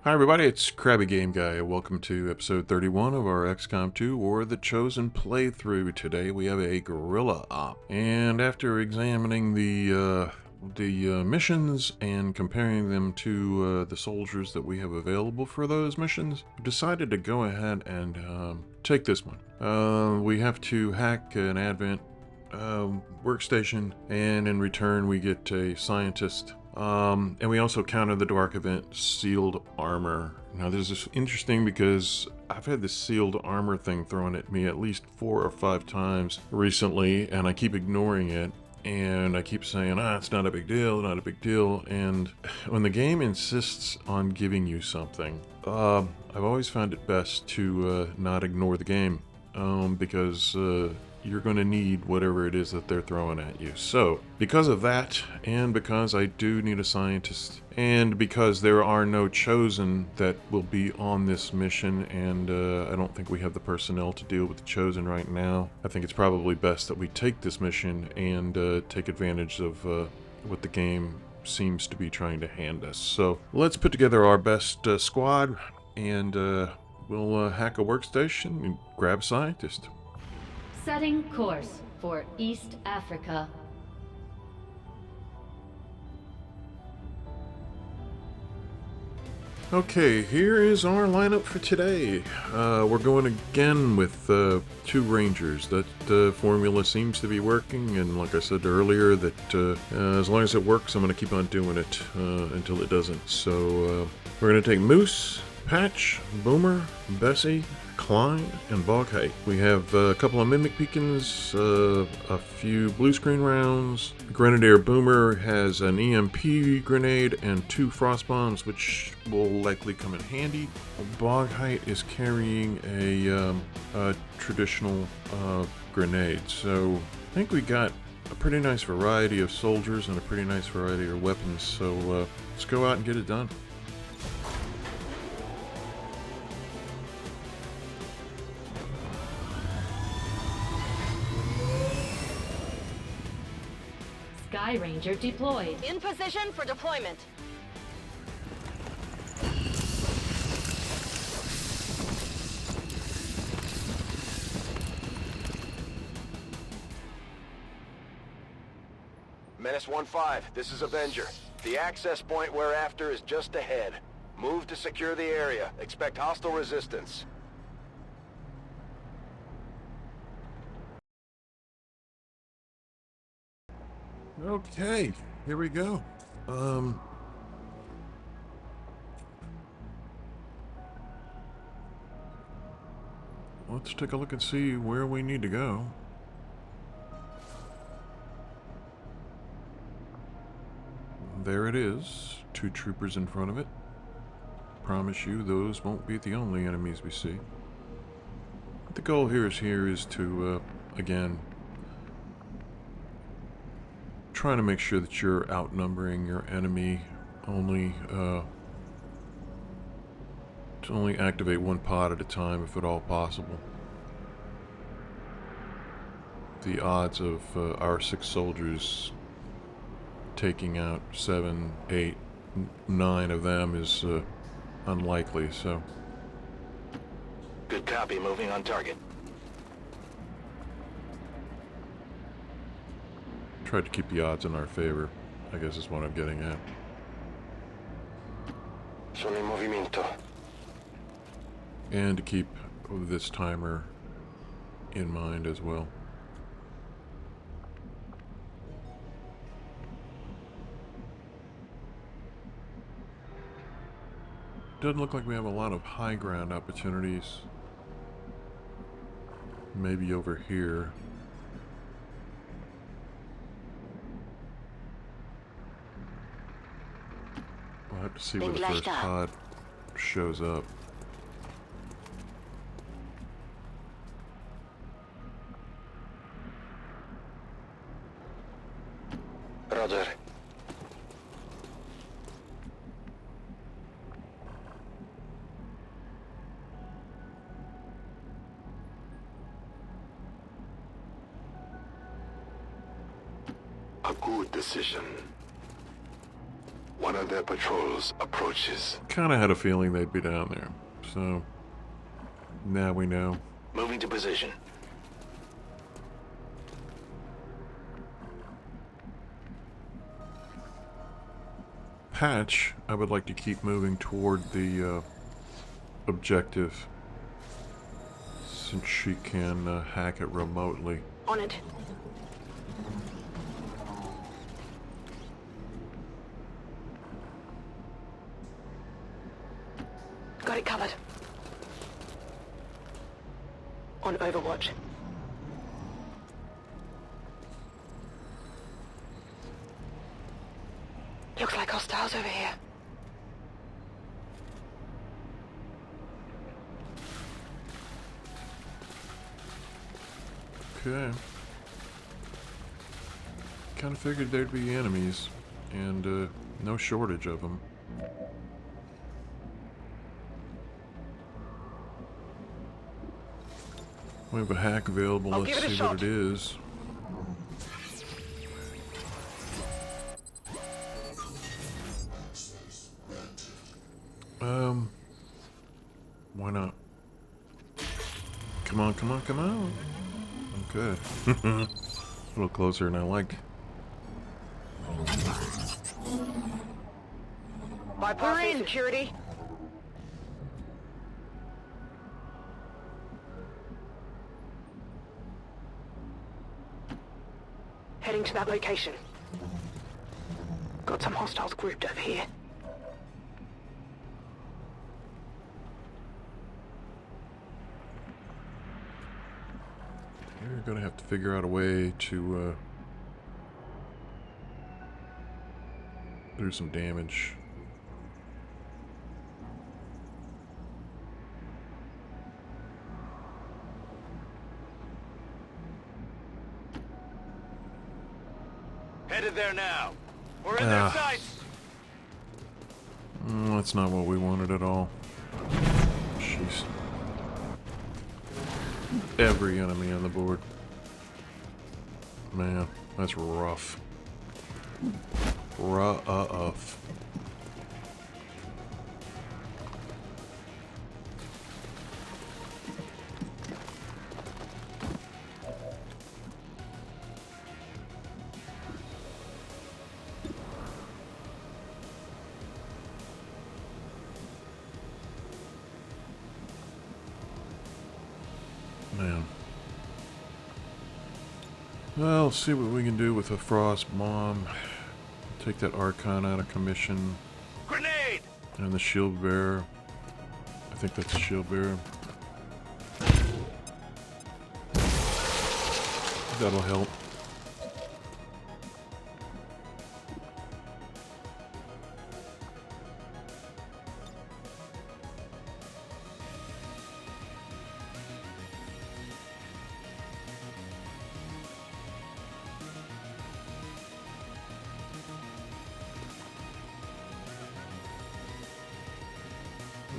Hi everybody, it's Krabby Game Guy. Welcome to episode 31 of our XCOM2 or The Chosen playthrough. Today we have a guerrilla op. And after examining the missions and comparing them to the soldiers that we have available for those missions, I've decided to go ahead and take this one. We have to hack an Advent workstation, and in return we get a scientist. And we also counter the dark event sealed armor. Now this is interesting because I've had this sealed armor thing thrown at me at least 4 or 5 times recently, and I keep ignoring it. And I keep saying, it's not a big deal, not a big deal. And when the game insists on giving you something, I've always found it best to not ignore the game, because you're going to need whatever it is that they're throwing at you. So, because of that, and because I do need a scientist, and because there are no chosen that will be on this mission, and I don't think we have the personnel to deal with the chosen right now, I think it's probably best that we take this mission and take advantage of what the game seems to be trying to hand us. So, let's put together our best squad, and we'll hack a workstation and grab a scientist. Setting course for East Africa. Okay, here is our lineup for today. We're going again with 2 Rangers. That formula seems to be working, and like I said earlier, that as long as it works, I'm going to keep on doing it until it doesn't. So we're going to take Moose, Patch, Boomer, Bessie, Klein, and Boghite. We have a couple of Mimic Beacons, a few blue screen rounds. Grenadier Boomer has an EMP grenade and 2 frost bombs, which will likely come in handy. Boghite is carrying a traditional grenade. So I think we got a pretty nice variety of soldiers and a pretty nice variety of weapons. So let's go out and get it done. Sky Ranger deployed. In position for deployment. Menace 1-5, this is Avenger. The access point we're after is just ahead. Move to secure the area. Expect hostile resistance. Okay, here we go. Let's take a look and see where we need to go. There it is. 2 troopers in front of it. Promise you, those won't be the only enemies we see. The goal here is to, again, trying to make sure that you're outnumbering your enemy. Only to only activate 1 pod at a time if at all possible. The odds of our 6 soldiers taking out 7, 8, 9 of them is unlikely, so. Good copy, moving on target. Tried to keep the odds in our favor, I guess is what I'm getting at. Sono in movimento. And to keep this timer in mind as well. Doesn't look like we have a lot of high ground opportunities. Maybe over here. We'll have to see where the first pod shows up. Roger. A good decision. One of their patrols approaches. Kind of had a feeling they'd be down there. So, now we know. Moving to position. Patch, I would like to keep moving toward the objective, since she can hack it remotely. On it. Got it covered. On Overwatch. Looks like hostiles over here. Okay. Kind of figured there'd be enemies, and no shortage of them. We have a hack available. I'll Let's give it a see what shot. it is. Why not? Come on, come on, come on. Okay. A little closer than I liked. Bypassing security. Heading to that location. Got some hostiles grouped over here. You're gonna have to figure out a way to do some damage. Headed there now. We're in their sights. That's not what we wanted at all. Jeez. Every enemy on the board. Man, that's rough. Rough. Man. Well, let's see what we can do with a frost bomb. Take that Archon out of commission. Grenade! And the shield bearer. I think that's a shield bearer. That'll help.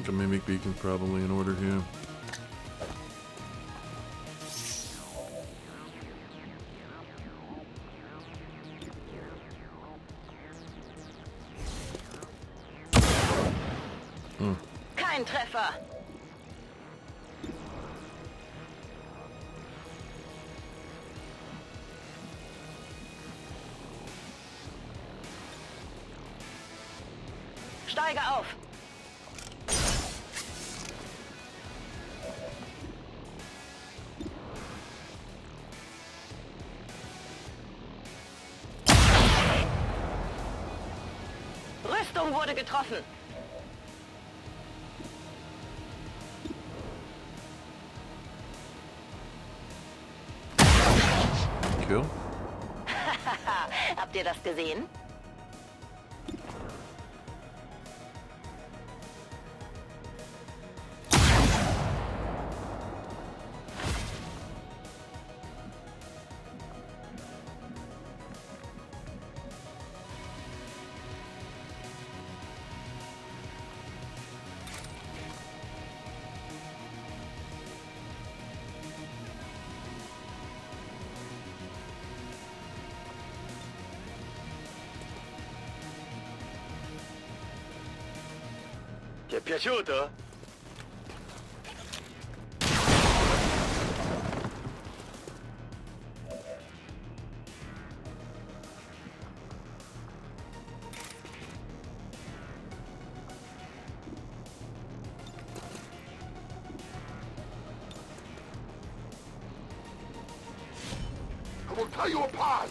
The mimic beacon's probably in order here. Kein Treffer. Steige auf. Rüstung wurde getroffen. Kill. Habt ihr das gesehen? è piaciuto? I will tear you apart!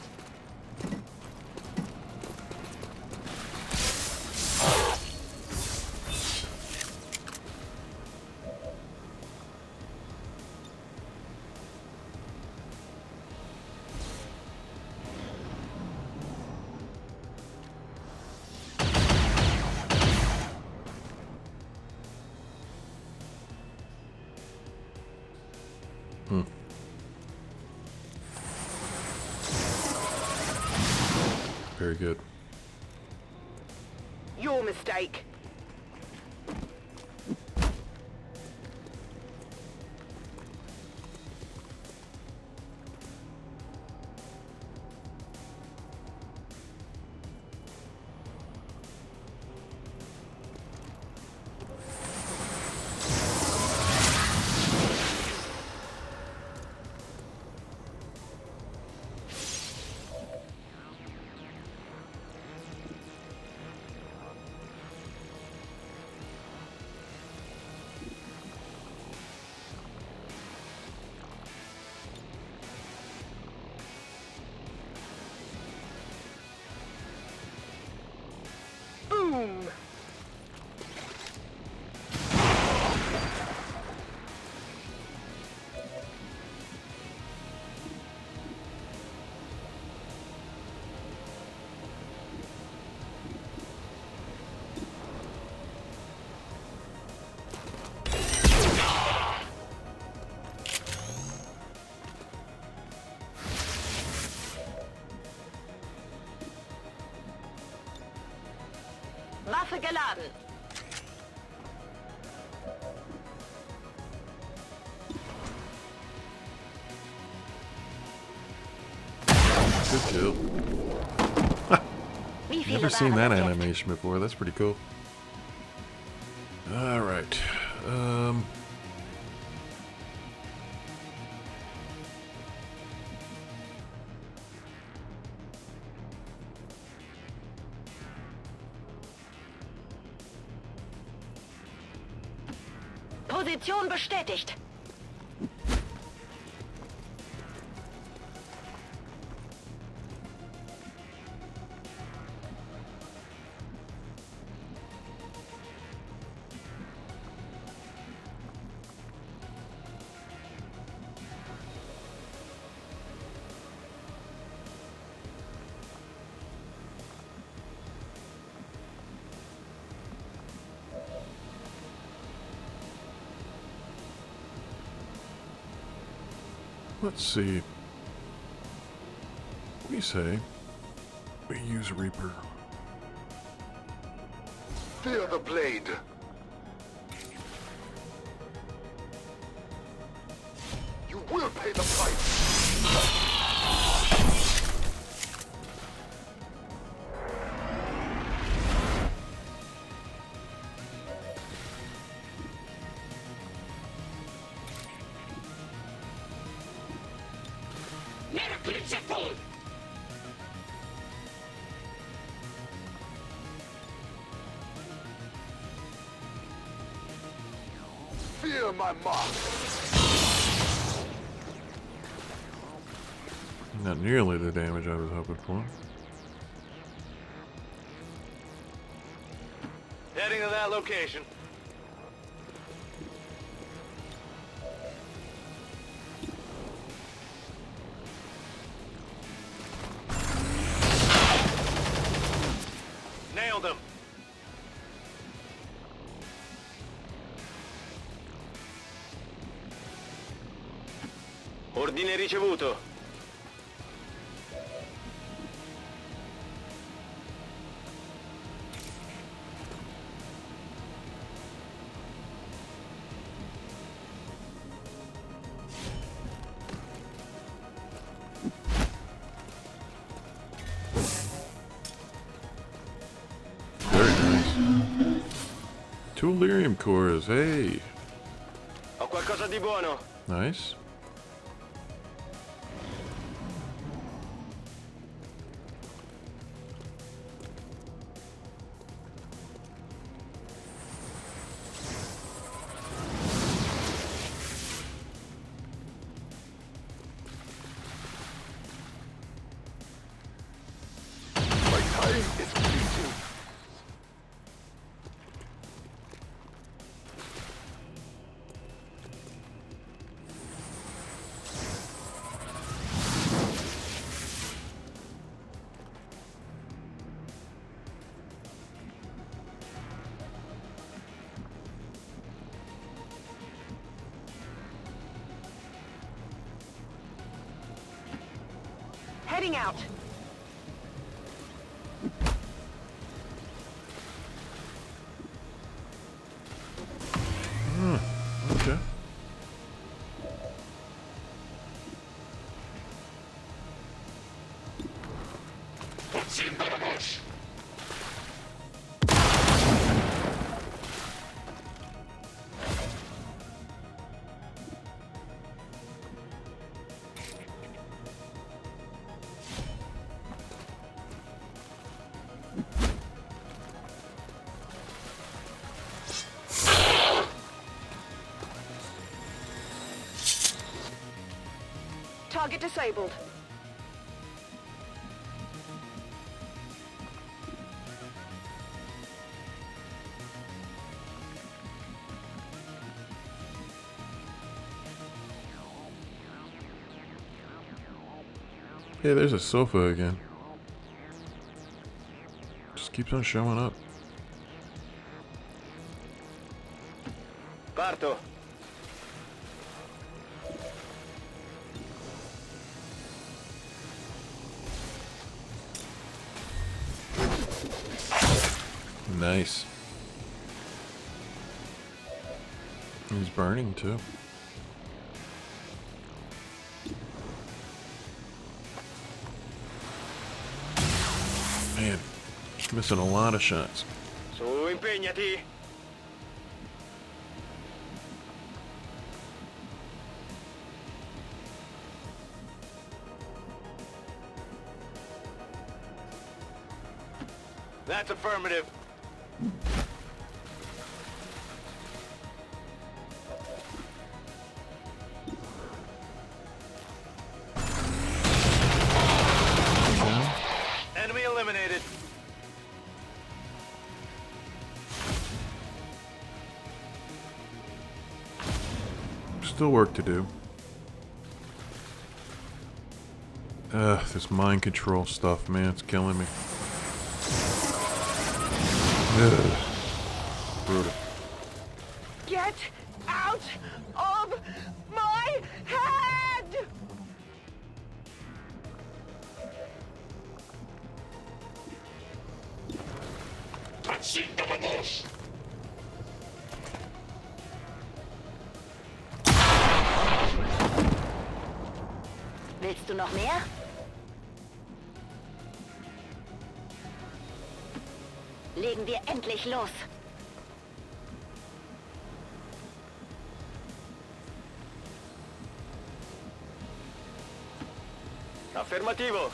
Very good. Your mistake. Boom! Waffe geladen. Good kill. Wie viele Never seen waren that entdeckt? animation before. That's pretty cool. All right. Position bestätigt. Let's see. We say we use Reaper. Fear the blade! You will pay the price! Fear my mark! Not nearly the damage I was hoping for. Heading to that location. Nailed him. Ordine ricevuto. Very nice. Two lyrium cores, hey! Ho qualcosa di buono. Nice. My time is fleeting. Heading out. Okay. Target disabled. Hey, there's a sofa again. Just keeps on showing up. Parto. Nice. He's burning too. Man, missing a lot of shots. Su, impegnati. That's affirmative. Enemy eliminated. Still work to do. This mind control stuff, man, it's killing me. Ugh. Brutal. Get out of my head! Willst du noch mehr? Legen wir endlich los. Affermativo.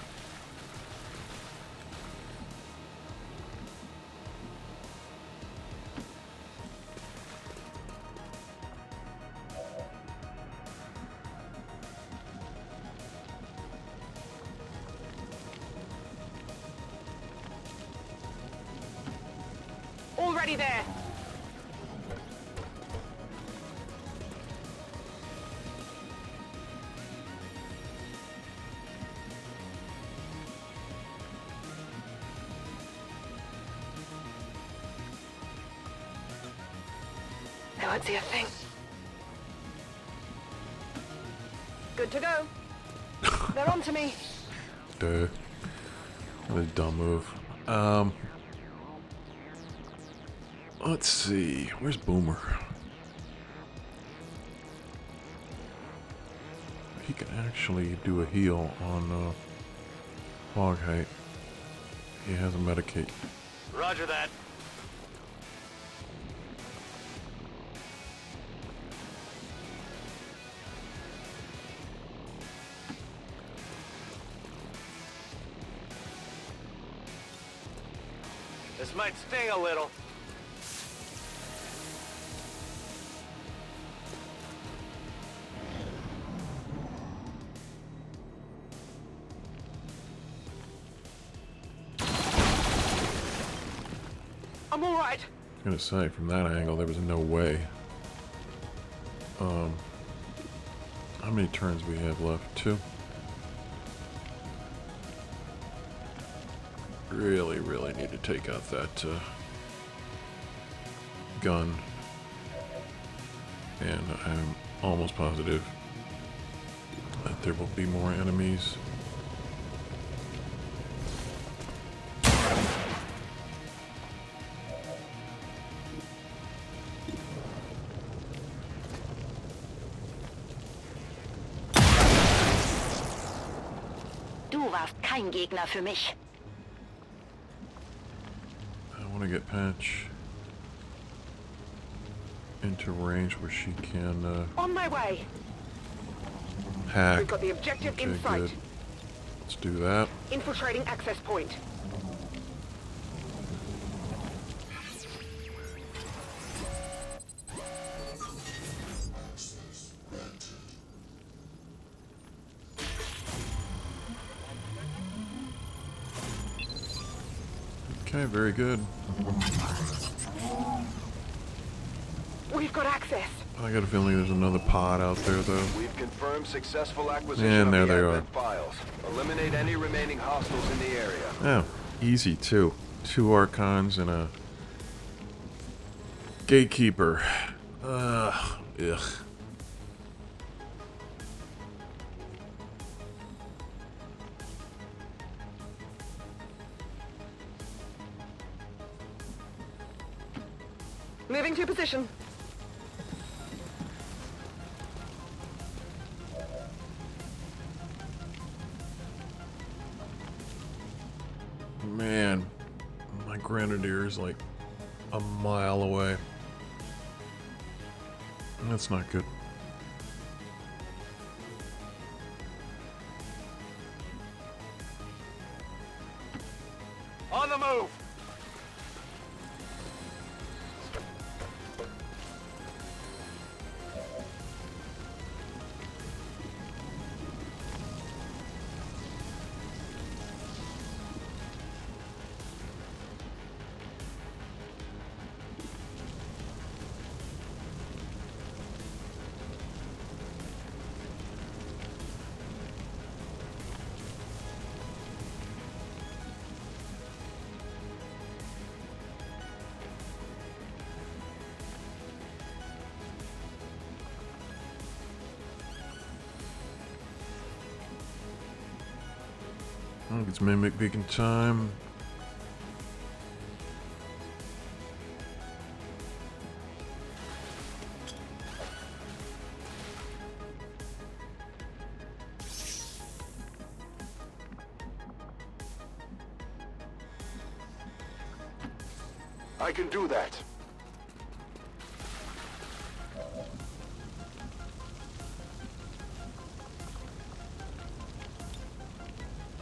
Already there. They won't see a thing. Good to go. They're on to me. Duh. What a dumb move. Let's see. Where's Boomer? He can actually do a heal on Hoghite. He has a medicate. Roger that. This might sting a little. I'm all right. I was gonna say, from that angle, there was no way. How many turns we have left? 2. Really, really need to take out that gun. And I'm almost positive that there will be more enemies. Du warst kein Gegner für mich. I want to get Patch into range where she can On my way. hack. We've got the objective in sight. Good. Let's do that. Infiltrating access point. Okay, very good. We've got access. I got a feeling there's another pod out there, though. We've confirmed successful acquisition And of there the they admin are. files. Eliminate any remaining hostiles in the area. Oh, easy, too. 2 Archons and a Gatekeeper. Ugh. Moving to position. Man, my Grenadier is like a mile away. That's not good. On the move! I think it's Mimic Beacon time. I can do that.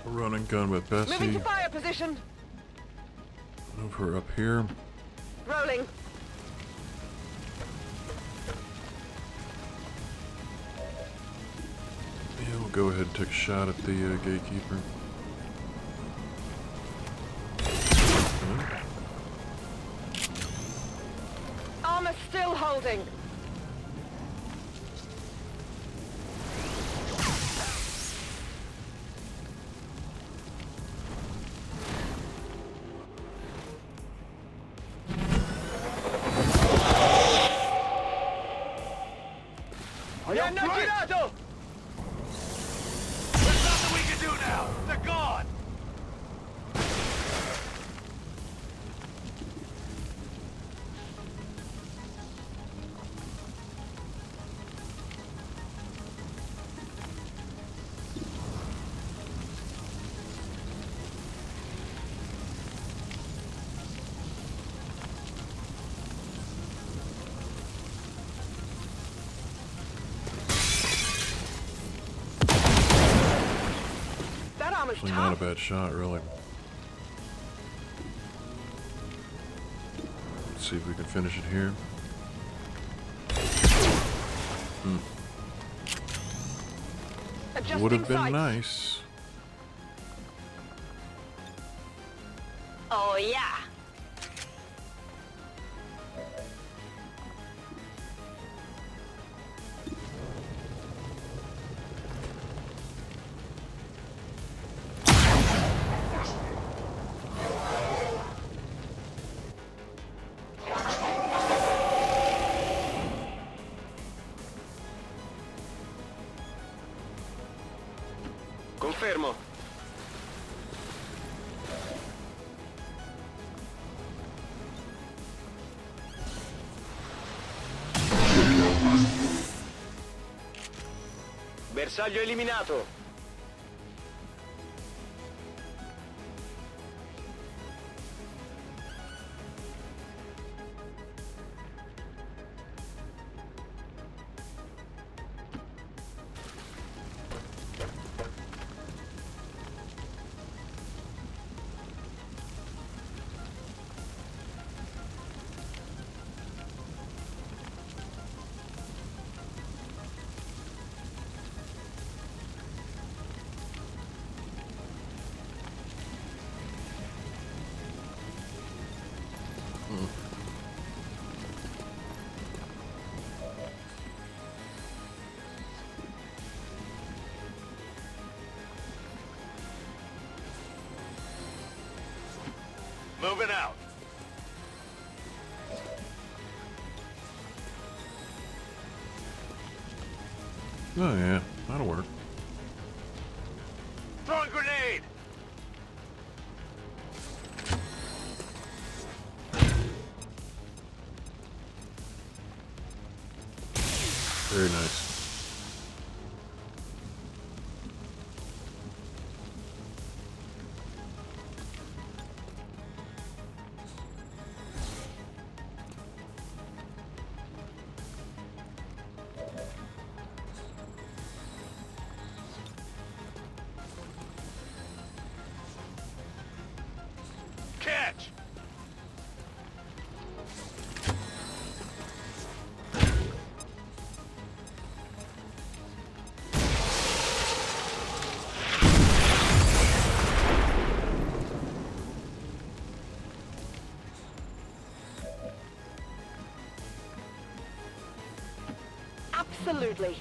Run and gun with Moving Bessie. to fire position. Move her up here. Rolling. Yeah, we'll go ahead and take a shot at the Gatekeeper. Armor still holding. There's nothing we can do now! They're gone! That armor's Actually, not a tough. bad shot, really. Let's see if we can finish it here. Adjusting Would have been sights. nice. Oh yeah. Confermo. Bersaglio eliminato. Moving out. Oh yeah, that'll work. Throwing grenade. Very nice. Catch. Absolutely.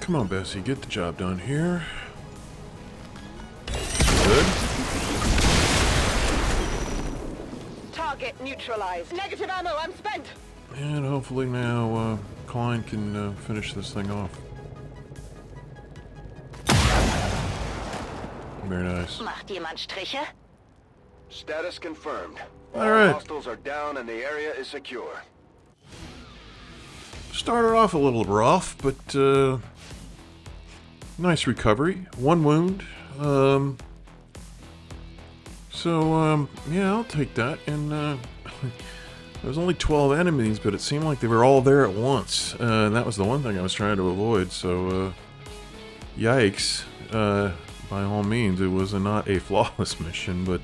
Come on, Bessie, get the job done here. Good. Target neutralized. Negative ammo, I'm spent. And hopefully now Klein can finish this thing off. Very nice. Macht jemand Striche? Status confirmed. All right. Hostiles are down and the area is secure. Started off a little rough, but nice recovery. One wound. Yeah, I'll take that. And there was only 12 enemies, but it seemed like they were all there at once. And that was the one thing I was trying to avoid. So, yikes. By all means, it was not a flawless mission, but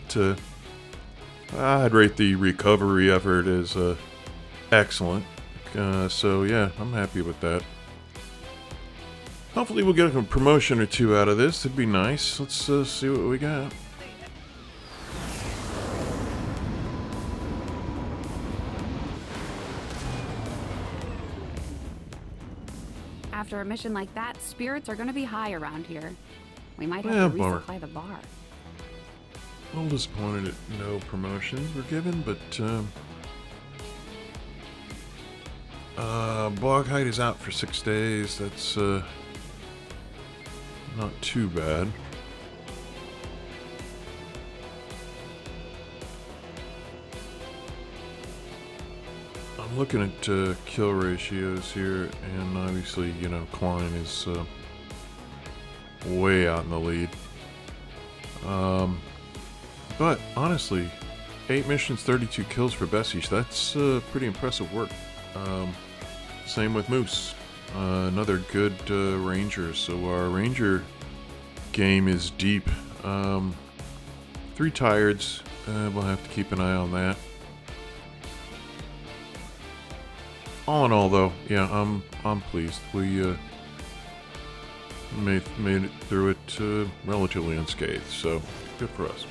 I'd rate the recovery effort as excellent. So yeah, I'm happy with that. Hopefully we'll get a promotion or two out of this. It'd be nice. Let's see what we got. After a mission like that, spirits are going to be high around here. We might Yeah, have to bummer. resupply the bar. A little disappointed that no promotions were given, but Boghite is out for 6 days. That's not too bad. looking at kill ratios here, and obviously, you know, Klein is way out in the lead. But honestly, 8 missions, 32 kills for Besish. That's pretty impressive work. Same with Moose. Another good ranger. So our ranger game is deep. 3 tireds. We'll have to keep an eye on that. All in all, though, yeah, I'm pleased. We made it through it relatively unscathed. So good for us.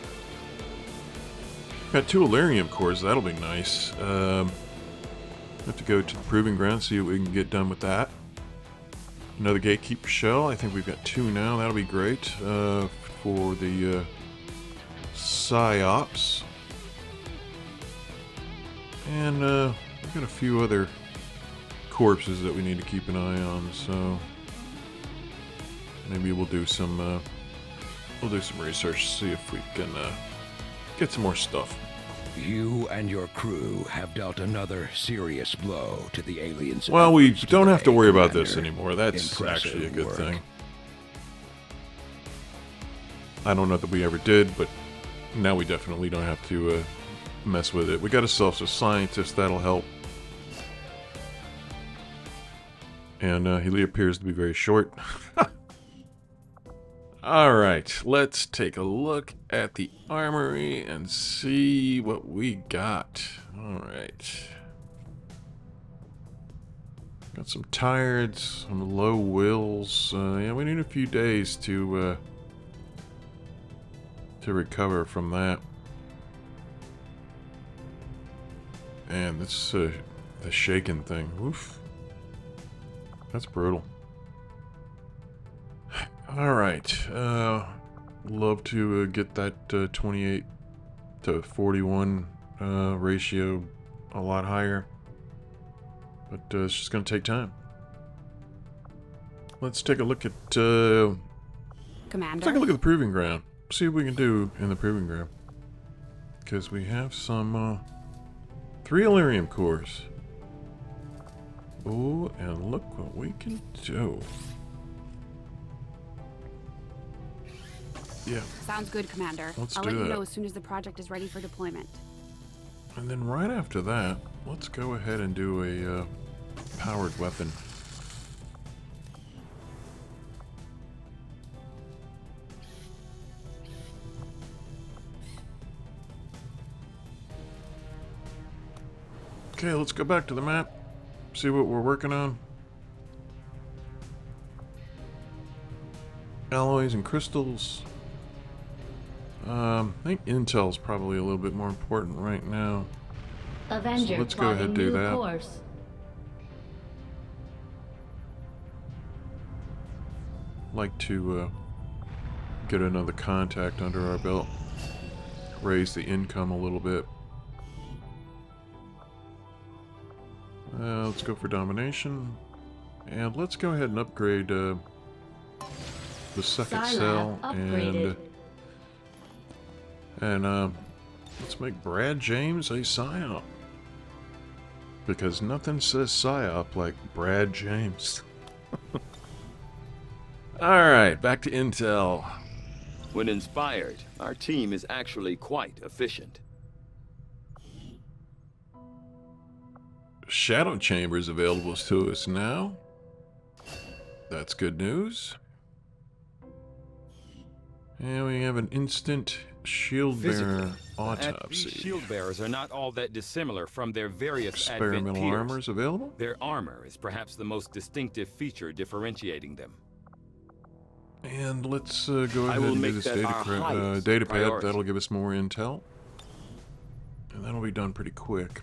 Got 2 Illyrium cores. That'll be nice. Have to go to the proving ground, see what we can get done with that. Another gatekeeper shell. I think we've got 2 now. That'll be great for the psyops. And we've got a few other corpses that we need to keep an eye on. So maybe we'll do some research, see if we can get some more stuff. You and your crew have dealt another serious blow to the aliens. Well, we don't have to worry about this anymore. That's actually a good thing. I don't know that we ever did, but now we definitely don't have to mess with it. We got a self-scientist, that'll help. And he appears to be very short. Alright, let's take a look at the armory and see what we got. Alright. Got some tireds, some low wills. Yeah, we need a few days to recover from that. And this the shaken thing. Oof. That's brutal. Alright, love to get that 28 to 41 ratio a lot higher, but it's just going to take time. Let's take a look at Commander. let's take a look at the proving ground. See what we can do in the proving ground, because we have some 3 Illyrium cores. Oh, and look what we can do. Yeah. Sounds good, Commander. Let's I'll do let you that. know as soon as the project is ready for deployment. And then right after that, let's go ahead and do a powered weapon. Okay, let's go back to the map, see what we're working on. Alloys and crystals. I think intel's probably a little bit more important right now. Avenger So let's go ahead and do plotting new that. course. Like to get another contact under our belt, raise the income a little bit. Let's go for domination, and let's go ahead and upgrade the second Scilab cell, upgraded. and let's make Brad James a psyop, because nothing says psyop like Brad James. Alright, back to intel. When inspired, our team is actually quite efficient. Shadow chambers available to us now. That's good news. And we have an instant shield bearer autopsy. These shield bearers are not all that dissimilar from their various Advent Experimental peers. armor is available. Their armor is perhaps the most distinctive feature differentiating them. And let's go ahead will and do make this that our highest data pad. priority. That'll give us more intel. And that'll be done pretty quick.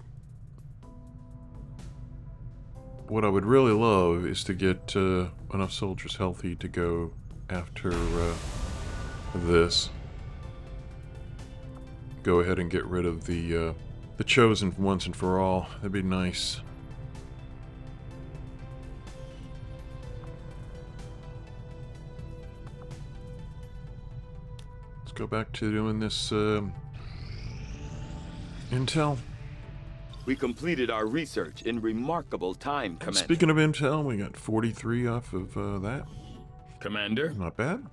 What I would really love is to get enough soldiers healthy to go after this. Go ahead and get rid of the Chosen once and for all. That'd be nice. Let's go back to doing this intel. We completed our research in remarkable time, And Commander. speaking of intel, we got 43 off of that. Commander? Not bad.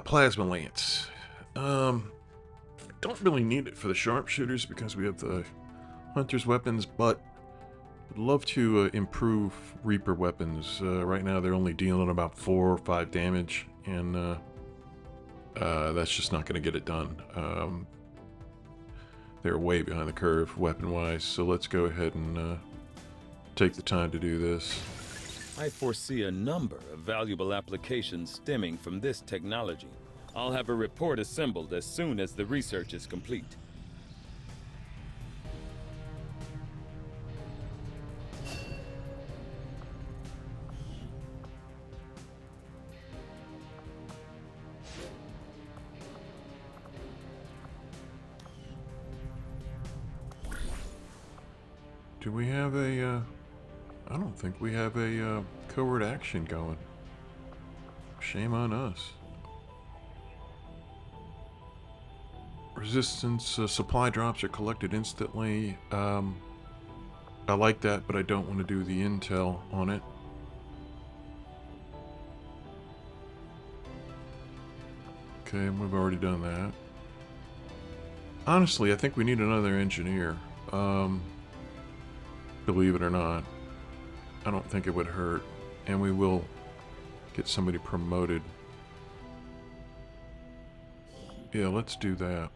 Plasma lance. Don't really need it for the sharpshooters because we have the hunter's weapons, but I'd love to improve Reaper weapons. Right now they're only dealing about 4 or 5 damage, and that's just not going to get it done. They're way behind the curve weapon-wise, so let's go ahead and take the time to do this. I foresee a number of valuable applications stemming from this technology. I'll have a report assembled as soon as the research is complete. Do we have a, I don't think we have a covert action going. Shame on us. Resistance supply drops are collected instantly. I like that, but I don't want to do the intel on it. Okay, we've already done that. Honestly, I think we need another engineer. Believe it or not. I don't think it would hurt. And we will get somebody promoted. Yeah, let's do that.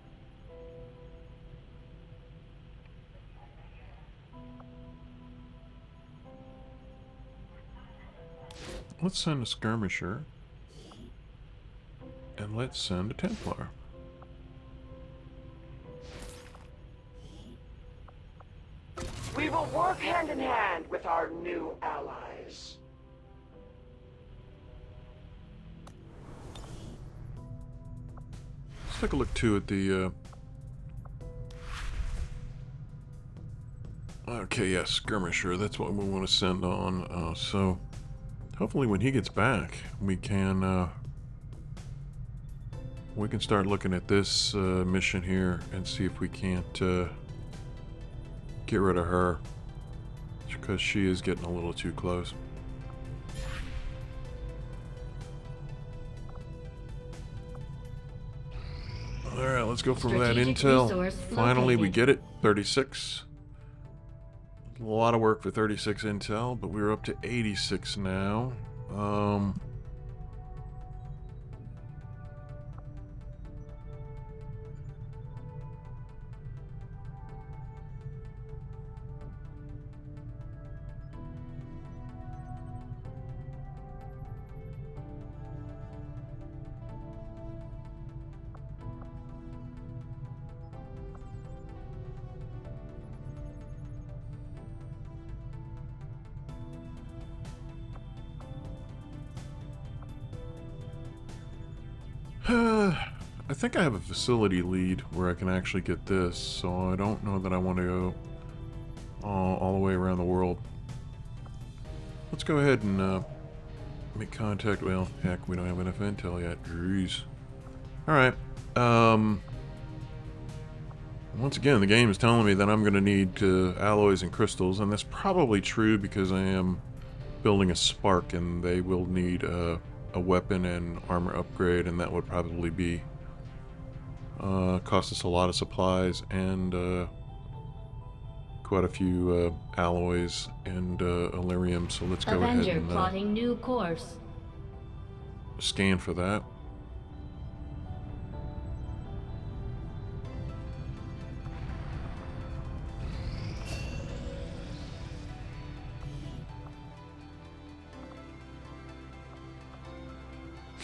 Let's send a skirmisher. And let's send a Templar. We will work hand in hand with our new allies. Let's take a look too at the okay, yeah, skirmisher, that's what we want to send on. So hopefully when he gets back we can start looking at this mission here and see if we can't get rid of her, because she is getting a little too close. Alright, let's go from that Strategic intel. resource Finally, we located. get it. 36. A lot of work for 36 intel, but we're up to 86 now. I think I have a facility lead where I can actually get this, so I don't know that I want to go all the way around the world. Let's go ahead and make contact. Well, heck, we don't have enough intel yet. Jeez. Alright. Once again, the game is telling me that I'm going to need alloys and crystals, and that's probably true because I am building a Spark, and they will need a weapon and armor upgrade, and that would probably be cost us a lot of supplies and quite a few alloys and Illyrium. So let's go ahead Avenger and plotting new course. scan for that.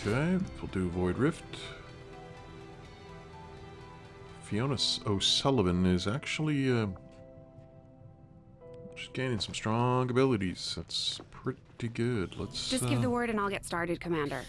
Okay, we'll do Void Rift. Fiona O'Sullivan is actually she's gaining some strong abilities. That's pretty good. Let's Just give the word and I'll get started, Commander.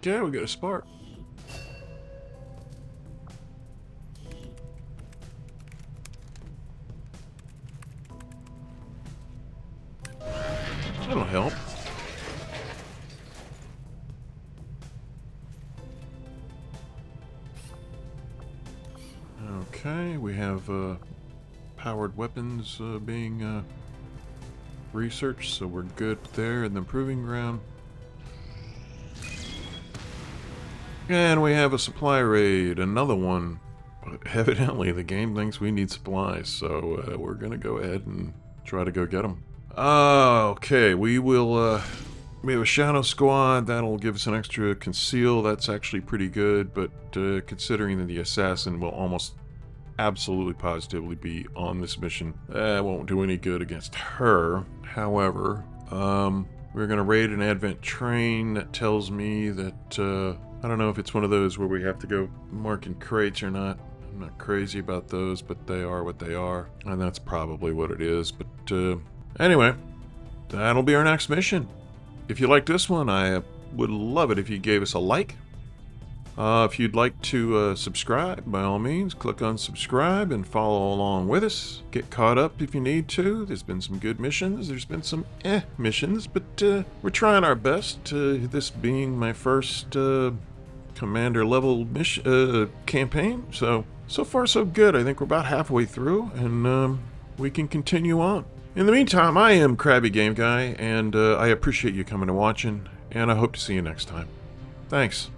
yeah, we got a spark. That'll help. Okay, we have powered weapons being researched, so we're good there in the proving ground. And we have a supply raid, another one. But evidently the game thinks we need supplies, so we're gonna go ahead and try to go get them. Okay, we will, we have a shadow squad, that'll give us an extra conceal, that's actually pretty good, but considering that the assassin will almost absolutely positively be on this mission, that won't do any good against her. However, we're gonna raid an advent train. That tells me that, I don't know if it's one of those where we have to go marking crates or not. I'm not crazy about those, but they are what they are, and that's probably what it is. But anyway, that'll be our next mission. If you like this one, I would love it if you gave us a like. If you'd like to subscribe, by all means, click on subscribe and follow along with us. Get caught up if you need to. There's been some good missions. There's been some missions, but we're trying our best. This being my first commander level campaign. So far so good. I think we're about halfway through, and we can continue on. In the meantime, I am Krabby Game Guy, and I appreciate you coming and watching, and I hope to see you next time. Thanks.